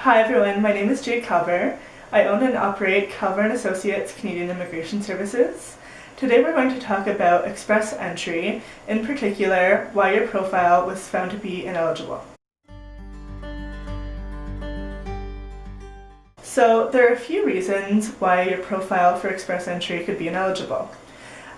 Hi everyone, my name is Jade. I own and operate Calver & Associates Canadian Immigration Services. Today we're going to talk about express entry, in particular why your profile was found to be ineligible. So there are a few reasons why your profile for express entry could be ineligible.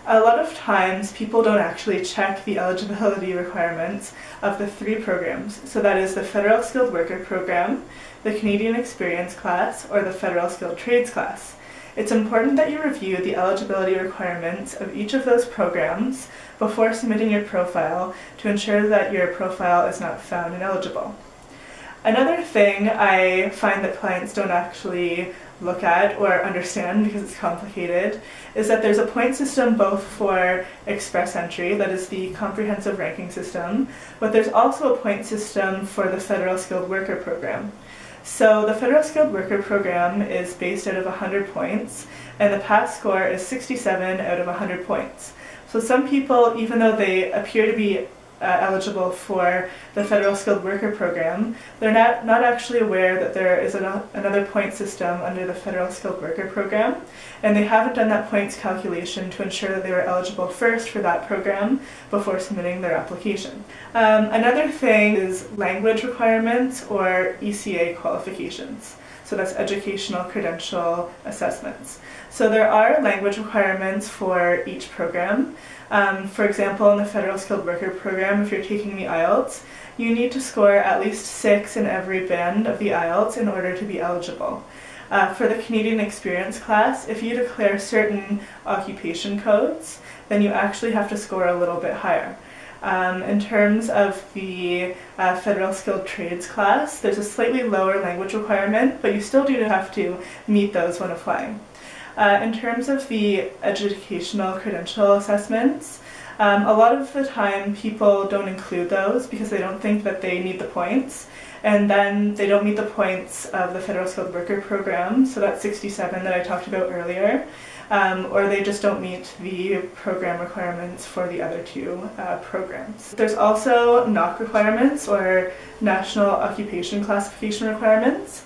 A lot of times people don't actually check the eligibility requirements of the three programs. So that is the Federal Skilled Worker Program, the Canadian Experience class, or the Federal Skilled Trades class. It's important that you review the eligibility requirements of each of those programs before submitting your profile to ensure that your profile is not found ineligible. Another thing I find that clients don't actually look at or understand because it's complicated is that there's a point system both for express entry, that is the comprehensive ranking system, but there's also a point system for the Federal Skilled Worker Program. So the Federal Skilled Worker Program is based out of 100 points, and the pass score is 67 out of 100 points. So some people, even though they appear to be eligible for the Federal Skilled Worker Program, they're not actually aware that there is another point system under the Federal Skilled Worker Program, and they haven't done that points calculation to ensure that they were eligible first for that program before submitting their application. Another thing is language requirements or ECA qualifications. So that's educational credential assessments. So there are language requirements for each program. For example, in the Federal Skilled Worker Program, if you're taking the IELTS, you need to score at least 6 in every band of the IELTS in order to be eligible. For the Canadian Experience class, if you declare certain occupation codes, then you actually have to score a little bit higher. In terms of the Federal Skilled Trades class, there's a slightly lower language requirement, but you still do have to meet those when applying. In terms of the educational credential assessments, a lot of the time people don't include those because they don't think that they need the points, and then they don't meet the points of the Federal Skilled Worker Program, so that's 67 that I talked about earlier, or they just don't meet the program requirements for the other two programs. There's also NOC requirements, or National Occupation Classification requirements.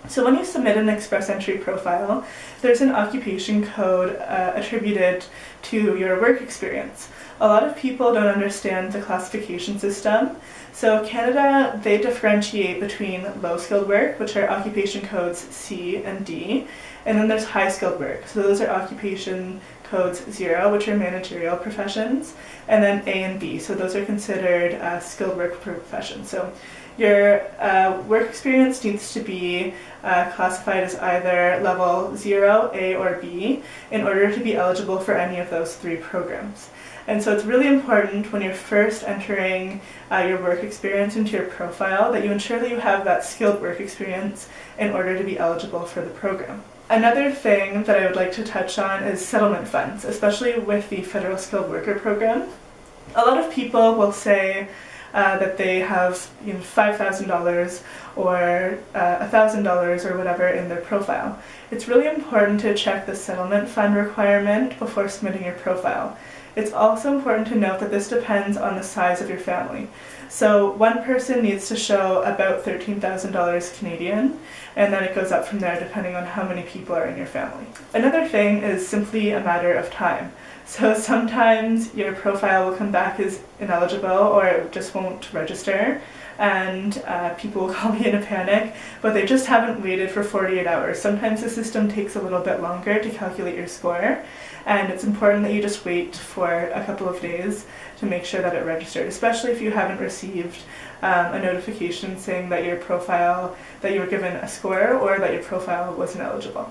So when you submit an express entry profile, there's an occupation code attributed to your work experience. A lot of people don't understand the classification system. So Canada, they differentiate between low skilled work, which are occupation codes C and D, and then there's high skilled work. So those are occupation codes 0, which are managerial professions, and then A and B. So those are considered skilled work professions. So your work experience needs to be classified as either level 0, A, or B in order to be eligible for any of those three programs. And so it's really important when you're first entering your work experience into your profile that you ensure that you have that skilled work experience in order to be eligible for the program. Another thing that I would like to touch on is settlement funds, especially with the Federal Skilled Worker Program. A lot of people will say that they have $5,000 or $1,000 or whatever in their profile. It's really important to check the settlement fund requirement before submitting your profile. It's also important to note that this depends on the size of your family. So one person needs to show about $13,000 Canadian, and then it goes up from there depending on how many people are in your family. Another thing is simply a matter of time. So sometimes your profile will come back as ineligible or it just won't register, and people will call me in a panic, but they just haven't waited for 48 hours. Sometimes the system takes a little bit longer to calculate your score, and it's important that you just wait for a couple of days to make sure that it registered, especially if you haven't received a notification saying that your profile, that you were given a score or that your profile was ineligible.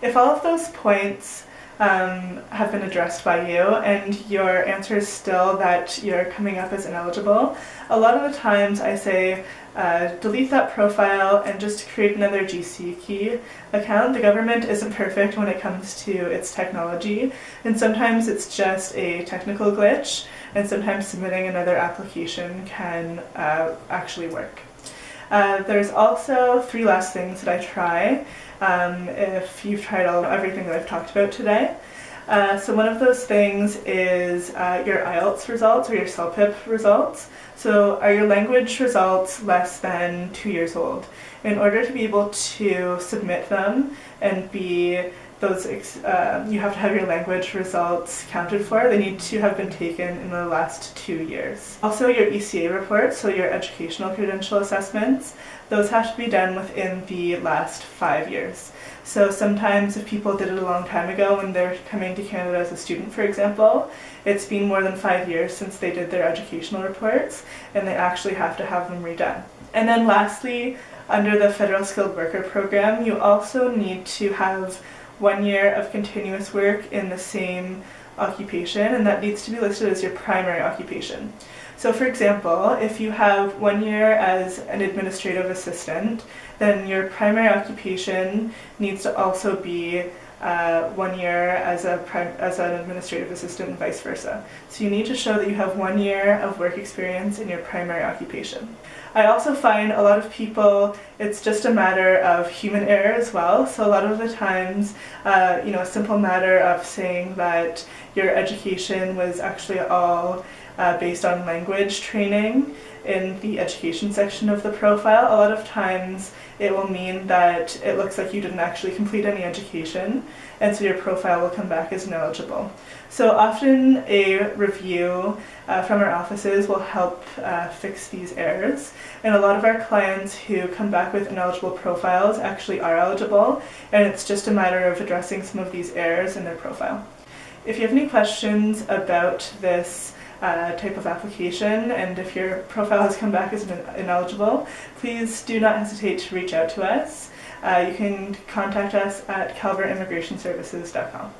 If all of those points have been addressed by you and your answer is still that you're coming up as ineligible, a lot of the times I say delete that profile and just create another GC key account. The government isn't perfect when it comes to its technology, and sometimes it's just a technical glitch, and sometimes submitting another application can actually work. There's also 3 last things that I try if you've tried everything that I've talked about today. So one of those things is your IELTS results or your CELPIP results. So are your language results less than 2 years old? In order to be able to submit them and be those, you have to have your language results counted for. They need to have been taken in the last 2 years. Also your ECA reports, so your educational credential assessments, those have to be done within the last 5 years. So sometimes if people did it a long time ago when they're coming to Canada as a student, for example, it's been more than 5 years since they did their educational reports and they actually have to have them redone. And then lastly, under the Federal Skilled Worker Program, you also need to have 1 year of continuous work in the same occupation, and that needs to be listed as your primary occupation. So for example, if you have 1 year as an administrative assistant, then your primary occupation needs to also be 1 year as an administrative assistant and vice versa. So you need to show that you have 1 year of work experience in your primary occupation. I also find a lot of people, it's just a matter of human error as well. So a lot of the times, a simple matter of saying that your education was actually all based on language training in the education section of the profile, a lot of times it will mean that it looks like you didn't actually complete any education, and so your profile will come back as ineligible. So often a review from our offices will help fix these errors, and a lot of our clients who come back with ineligible profiles actually are eligible, and it's just a matter of addressing some of these errors in their profile. If you have any questions about this type of application, and if your profile has come back as ineligible, please do not hesitate to reach out to us. You can contact us at calvertimmigrationservices.com.